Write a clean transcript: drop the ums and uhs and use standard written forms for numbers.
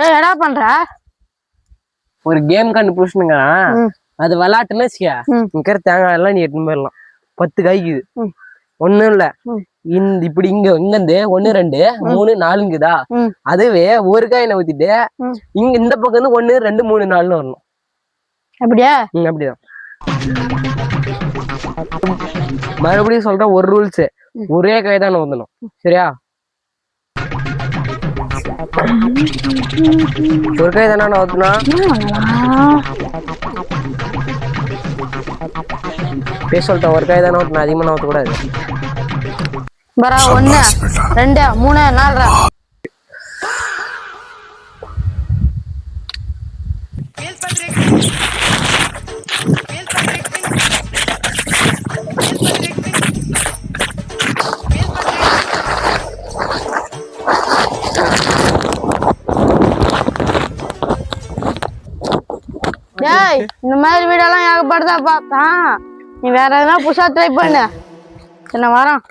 ஏய் என்ன பண்ற? ஒரு கேம் கண்டுபிடிச்சுங்க. அது விளாட்டுன்னு வச்சுக்க, இங்க தேங்காய் எல்லாம் நீ எடுத்துன்னு போயிடலாம். 10 காய்க்குது. ஒண்ணும் இல்ல, இப்படி இங்க இருந்து 1 2 3 4ங்குதா, அதுவே ஒரு காயினை ஊத்திட்டு இங்க இந்த பக்கம் வந்து 1 2 3 4ன்னு வரணும். அப்படியா? அப்படிதான். மறுபடியும் சொல்ற, ஒரு ரூல்ஸ், ஒரே காய் தான் ஊத்தணும். சரியா? ஒரு காய் தானே ஊத்துனா. பேச சொல்லிட்டேன், ஒரு காய் தானே ஊத்தணும், அதிகமா ஊத்தக்கூடாது. பரா 1 2 3 4 டேய், இந்த மாதிரி வீடெல்லாம் ஏகப்படுதா பார்த்தா. நீ வேற எதனா புதுசா ட்ரை பண்ணு. என்ன வரோம்.